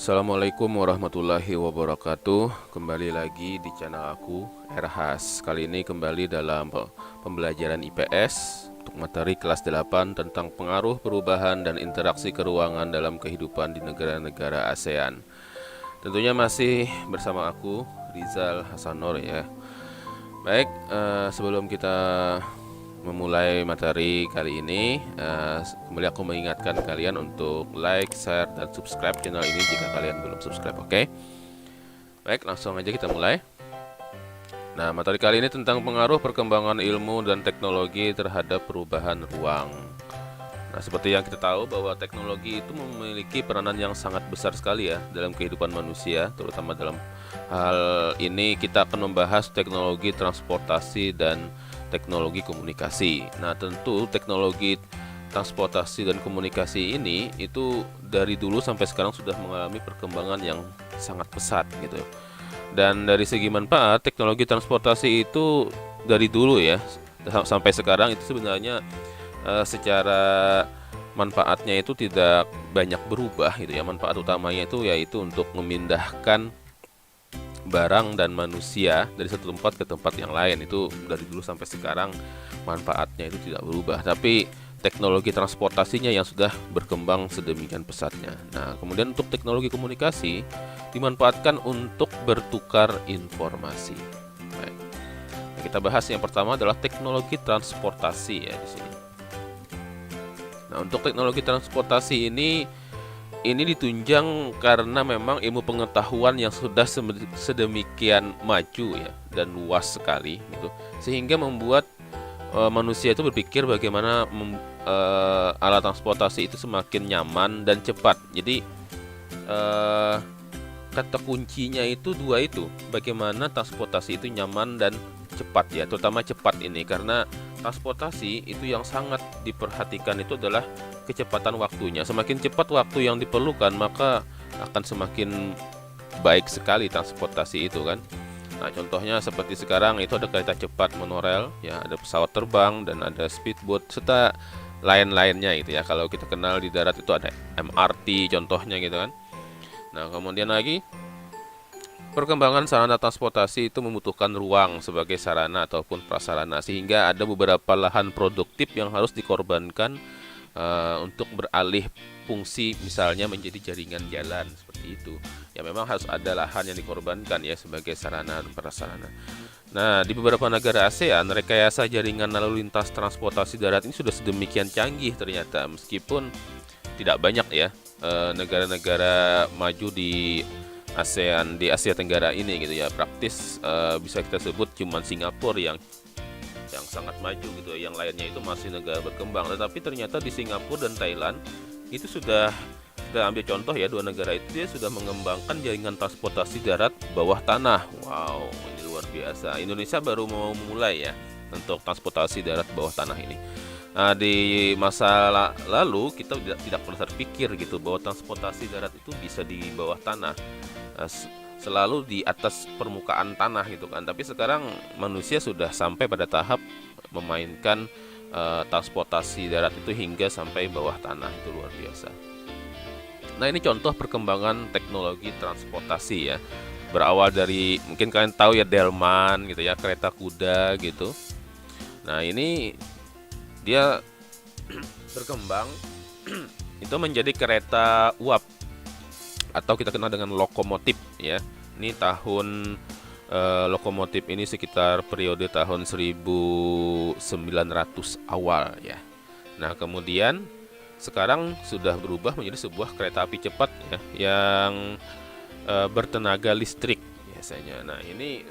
Assalamualaikum warahmatullahi wabarakatuh. Kembali lagi di channel aku, Erhas. Kali ini kembali dalam pembelajaran IPS untuk materi kelas 8 tentang pengaruh perubahan dan interaksi keuangan dalam kehidupan di negara-negara ASEAN. Tentunya masih bersama aku, Rizal Hasanor ya. Baik, sebelum kita memulai materi kali ini, kembali aku mengingatkan kalian untuk like, share, dan subscribe channel ini jika kalian belum subscribe. Oke? Baik, langsung aja kita mulai. Nah, materi kali ini tentang pengaruh perkembangan ilmu dan teknologi terhadap perubahan ruang. Nah, seperti yang kita tahu bahwa teknologi itu memiliki peranan yang sangat besar sekali ya dalam kehidupan manusia, terutama dalam hal ini kita akan membahas teknologi transportasi dan teknologi komunikasi. Nah, tentu teknologi transportasi dan komunikasi ini itu dari dulu sampai sekarang sudah mengalami perkembangan yang sangat pesat gitu. Dan dari segi manfaat, teknologi transportasi itu dari dulu ya sampai sekarang itu sebenarnya secara manfaatnya itu tidak banyak berubah gitu ya. Manfaat utamanya itu yaitu untuk memindahkan barang dan manusia dari satu tempat ke tempat yang lain. Itu dari dulu sampai sekarang manfaatnya itu tidak berubah, tapi teknologi transportasinya yang sudah berkembang sedemikian pesatnya. Nah, kemudian untuk teknologi komunikasi dimanfaatkan untuk bertukar informasi. Baik. Nah, kita bahas yang pertama adalah teknologi transportasi ya di sini. Nah, untuk teknologi transportasi ini ditunjang karena memang ilmu pengetahuan yang sudah sedemikian maju ya dan luas sekali gitu, sehingga membuat manusia itu berpikir bagaimana alat transportasi itu semakin nyaman dan cepat. Jadi kata kuncinya itu dua itu, bagaimana transportasi itu nyaman dan cepat ya, terutama cepat ini karena transportasi itu yang sangat diperhatikan itu adalah kecepatan waktunya. Semakin cepat waktu yang diperlukan, maka akan semakin baik sekali transportasi itu kan. Nah, contohnya seperti sekarang itu ada kereta cepat monorail, ya ada pesawat terbang dan ada speedboat serta lain-lainnya gitu ya. Kalau kita kenal di darat itu ada MRT contohnya gitu kan. Nah, kemudian lagi perkembangan sarana transportasi itu membutuhkan ruang sebagai sarana ataupun prasarana, sehingga ada beberapa lahan produktif yang harus dikorbankan untuk beralih fungsi, misalnya menjadi jaringan jalan seperti itu. Ya memang harus ada lahan yang dikorbankan ya sebagai sarana dan prasarana. Nah, di beberapa negara ASEAN, rekayasa jaringan lalu lintas transportasi darat ini sudah sedemikian canggih ternyata, meskipun tidak banyak ya negara-negara maju di ASEAN, di Asia Tenggara ini gitu ya. Praktis bisa kita sebut cuma Singapura yang sangat maju gitu, yang lainnya itu masih negara berkembang. Tetapi ternyata di Singapura dan Thailand itu sudah ambil contoh ya, dua negara itu dia sudah mengembangkan jaringan transportasi darat bawah tanah. Wow, ini luar biasa. Indonesia baru mau mulai ya untuk transportasi darat bawah tanah ini. Nah, di masa lalu kita tidak pernah terpikir gitu bahwa transportasi darat itu bisa di bawah tanah. Selalu di atas permukaan tanah gitu kan. Tapi sekarang manusia sudah sampai pada tahap memainkan transportasi darat itu hingga sampai bawah tanah. Itu luar biasa. Nah, ini contoh perkembangan teknologi transportasi ya. Berawal dari mungkin kalian tahu ya delman gitu ya, kereta kuda gitu. Nah, ini dia berkembang itu menjadi kereta uap atau kita kenal dengan lokomotif ya. Ini tahun lokomotif ini sekitar periode tahun 1900 awal ya. Nah, kemudian sekarang sudah berubah menjadi sebuah kereta api cepat ya yang bertenaga listrik biasanya. Nah, ini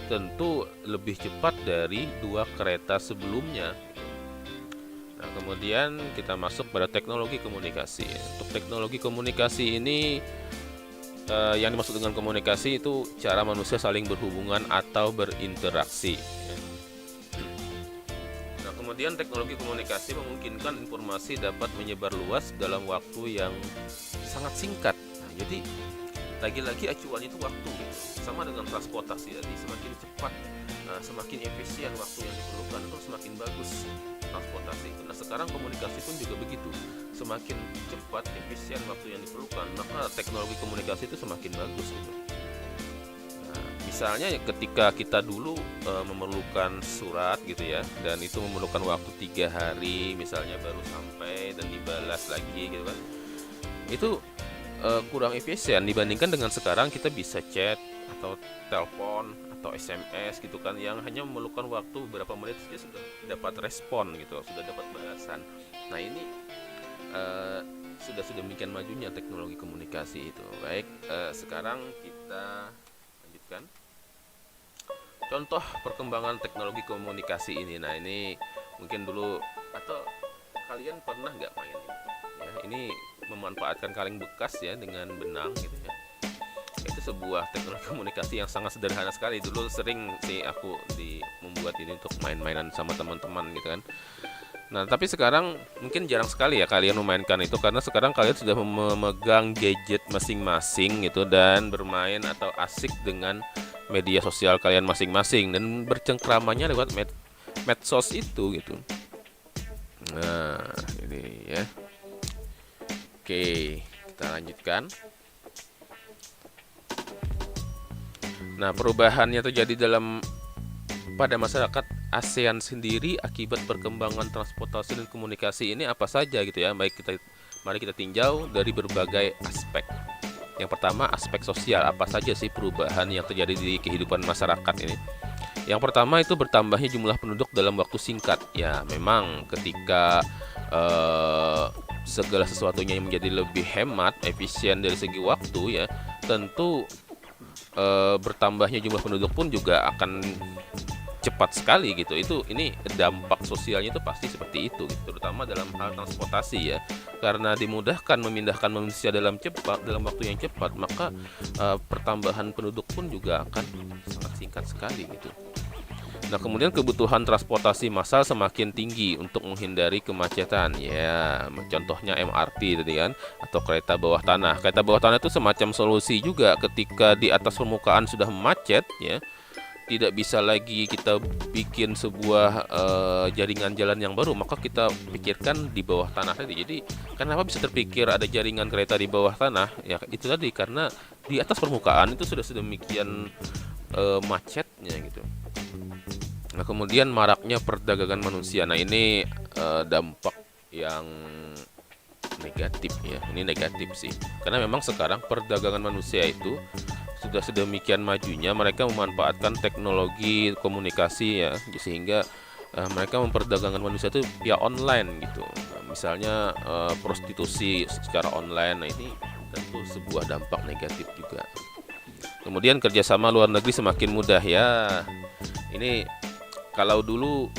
tentu lebih cepat dari dua kereta sebelumnya. Nah, kemudian kita masuk pada teknologi komunikasi. Untuk teknologi komunikasi ini yang dimaksud dengan komunikasi itu cara manusia saling berhubungan atau berinteraksi ya. Nah, kemudian teknologi komunikasi memungkinkan informasi dapat menyebar luas dalam waktu yang sangat singkat. Nah, jadi lagi-lagi acuan itu waktu gitu. Sama dengan transportasi tadi, semakin cepat, semakin efisien waktu yang diperlukan itu semakin bagus transportasi itu. Nah sekarang komunikasi pun juga begitu, semakin cepat efisien waktu yang diperlukan maka teknologi komunikasi itu semakin bagus gitu. Nah, misalnya ketika kita dulu memerlukan surat gitu ya, dan itu memerlukan waktu 3 hari misalnya baru sampai dan dibalas lagi gitu kan, itu kurang efisien dibandingkan dengan sekarang kita bisa chat atau telepon atau SMS gitu kan, yang hanya memerlukan waktu beberapa menit saja sudah dapat respon gitu, sudah dapat balasan. Nah ini sudah demikian majunya teknologi komunikasi itu. Baik, sekarang kita lanjutkan contoh perkembangan teknologi komunikasi ini. Nah ini mungkin dulu, atau kalian pernah nggak main ini? Ya, ini memanfaatkan kaleng bekas ya dengan benang gitu ya. Itu sebuah teknologi komunikasi yang sangat sederhana sekali. Dulu sering sih aku membuat ini untuk main-mainan sama teman-teman gitu kan. Nah tapi sekarang mungkin jarang sekali ya kalian memainkan itu, karena sekarang kalian sudah memegang gadget masing-masing gitu dan bermain atau asik dengan media sosial kalian masing-masing dan bercengkramanya lewat medsos itu gitu. Nah ini ya. Oke, kita lanjutkan. Nah, perubahan yang terjadi pada masyarakat ASEAN sendiri akibat perkembangan transportasi dan komunikasi ini apa saja gitu ya. Mari kita tinjau dari berbagai aspek. Yang pertama, aspek sosial. Apa saja sih perubahan yang terjadi di kehidupan masyarakat ini? Yang pertama itu bertambahnya jumlah penduduk dalam waktu singkat. Ya, memang ketika segala sesuatunya yang menjadi lebih hemat, efisien dari segi waktu ya, tentu bertambahnya jumlah penduduk pun juga akan cepat sekali gitu. Ini dampak sosialnya itu pasti seperti itu gitu, terutama dalam hal transportasi ya. Karena dimudahkan memindahkan manusia dalam waktu yang cepat, maka pertambahan penduduk pun juga akan sangat singkat sekali gitu. Nah, kemudian kebutuhan transportasi massal semakin tinggi untuk menghindari kemacetan. Ya, contohnya MRT tadi kan, atau kereta bawah tanah. Kereta bawah tanah itu semacam solusi juga ketika di atas permukaan sudah macet ya. Tidak bisa lagi kita bikin sebuah jaringan jalan yang baru, maka kita pikirkan di bawah tanah tadi. Jadi, kenapa bisa terpikir ada jaringan kereta di bawah tanah? Ya, itu tadi karena di atas permukaan itu sudah sedemikian macetnya gitu. Nah, kemudian maraknya perdagangan manusia. Nah, ini dampak yang negatif ya. Ini negatif sih. Karena memang sekarang perdagangan manusia itu sudah sedemikian majunya, mereka memanfaatkan teknologi komunikasi ya, sehingga mereka memperdagangkan manusia itu via online gitu. Nah, misalnya prostitusi secara online. Nah, ini tentu sebuah dampak negatif juga. Kemudian kerjasama luar negeri semakin mudah ya. Ini kalau dulu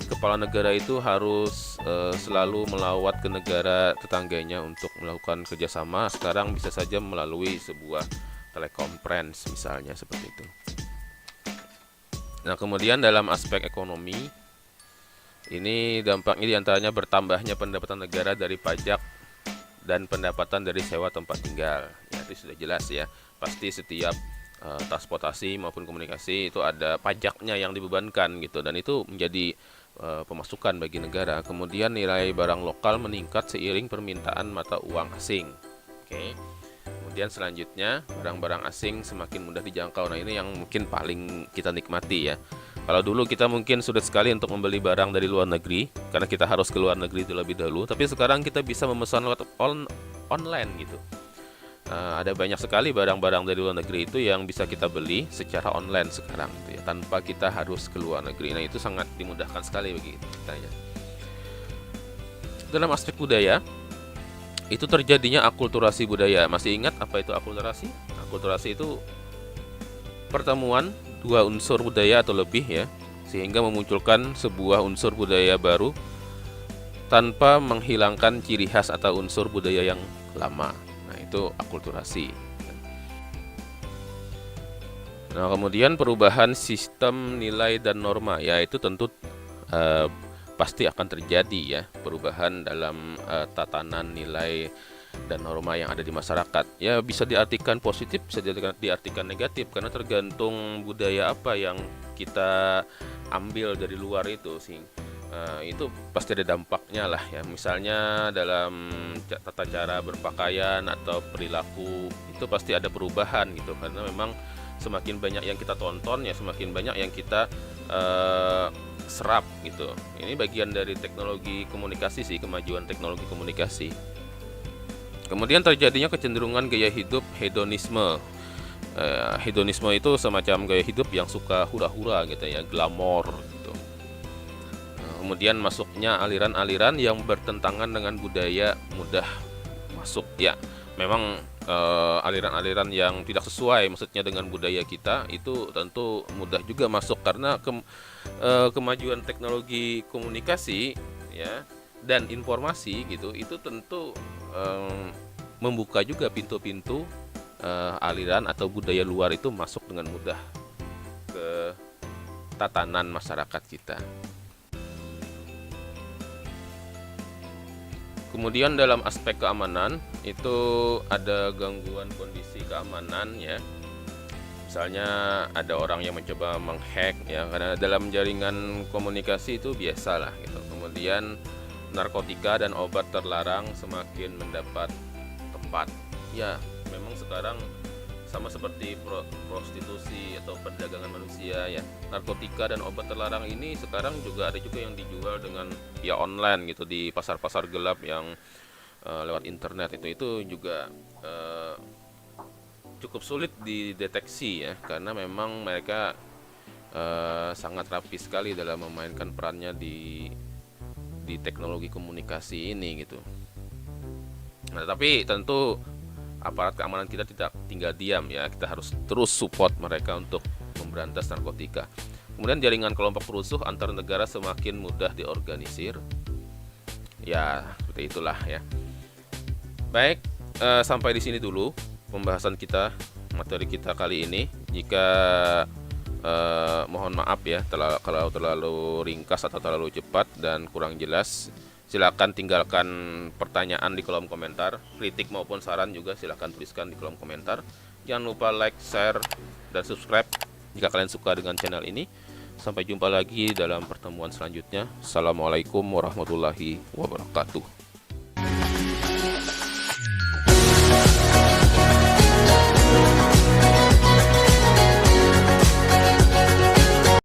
kepala negara itu harus selalu melawat ke negara tetangganya untuk melakukan kerjasama, sekarang bisa saja melalui sebuah telekonferensi misalnya seperti itu. Nah, kemudian dalam aspek ekonomi, ini dampaknya diantaranya bertambahnya pendapatan negara dari pajak dan pendapatan dari sewa tempat tinggal. Ya, itu sudah jelas ya. Pasti setiap transportasi maupun komunikasi itu ada pajaknya yang dibebankan gitu, dan itu menjadi pemasukan bagi negara. Kemudian nilai barang lokal meningkat seiring permintaan mata uang asing. Oke. Kemudian selanjutnya barang-barang asing semakin mudah dijangkau. Nah, ini yang mungkin paling kita nikmati ya. Kalau dulu kita mungkin sulit sekali untuk membeli barang dari luar negeri karena kita harus ke luar negeri terlebih dahulu, tapi sekarang kita bisa memesan lewat online gitu. Ada banyak sekali barang-barang dari luar negeri itu yang bisa kita beli secara online sekarang gitu ya, tanpa kita harus ke luar negeri. Nah, itu sangat dimudahkan sekali bagi kita ya. Dalam aspek budaya, itu terjadinya akulturasi budaya. Masih ingat apa itu akulturasi? Akulturasi itu pertemuan dua unsur budaya atau lebih ya, sehingga memunculkan sebuah unsur budaya baru tanpa menghilangkan ciri khas atau unsur budaya yang lama. Nah, itu akulturasi. Nah, kemudian perubahan sistem nilai dan norma, ya itu tentu pasti akan terjadi ya, perubahan dalam tatanan nilai dan norma yang ada di masyarakat. Ya bisa diartikan positif, bisa diartikan negatif karena tergantung budaya apa yang kita ambil dari luar itu sih. Itu pasti ada dampaknya lah ya. Misalnya dalam tata cara berpakaian atau perilaku itu pasti ada perubahan gitu karena memang semakin banyak yang kita tonton ya semakin banyak yang kita serap gitu. Ini bagian dari teknologi komunikasi sih, kemajuan teknologi komunikasi. Kemudian terjadinya kecenderungan gaya hidup hedonisme. Hedonisme itu semacam gaya hidup yang suka hura-hura gitu ya, glamor gitu. Kemudian masuknya aliran-aliran yang bertentangan dengan budaya mudah masuk ya. Memang aliran-aliran yang tidak sesuai maksudnya dengan budaya kita itu tentu mudah juga masuk karena kemajuan teknologi komunikasi ya dan informasi gitu itu tentu membuka juga pintu-pintu aliran atau budaya luar itu masuk dengan mudah ke tatanan masyarakat kita. Kemudian dalam aspek keamanan itu ada gangguan kondisi keamanan ya. Misalnya ada orang yang mencoba menghack ya karena dalam jaringan komunikasi itu biasalah gitu. Kemudian narkotika dan obat terlarang semakin mendapat tempat. Ya, memang sekarang sama seperti prostitusi atau perdagangan manusia ya. Narkotika dan obat terlarang ini sekarang juga ada juga yang dijual dengan ya online gitu di pasar-pasar gelap yang lewat internet itu juga cukup sulit dideteksi ya karena memang mereka sangat rapi sekali dalam memainkan perannya di teknologi komunikasi ini gitu. Nah, tapi tentu aparat keamanan kita tidak tinggal diam ya, kita harus terus support mereka untuk memberantas narkotika. Kemudian jaringan kelompok rusuh antar negara semakin mudah diorganisir. Ya, seperti itulah ya. Baik, sampai di sini dulu pembahasan kita, materi kita kali ini. Jika mohon maaf ya kalau terlalu ringkas atau terlalu cepat dan kurang jelas, silakan tinggalkan pertanyaan di kolom komentar, kritik maupun saran juga silakan tuliskan di kolom komentar. Jangan lupa like, share, dan subscribe jika kalian suka dengan channel ini. Sampai jumpa lagi dalam pertemuan selanjutnya. Assalamualaikum warahmatullahi wabarakatuh.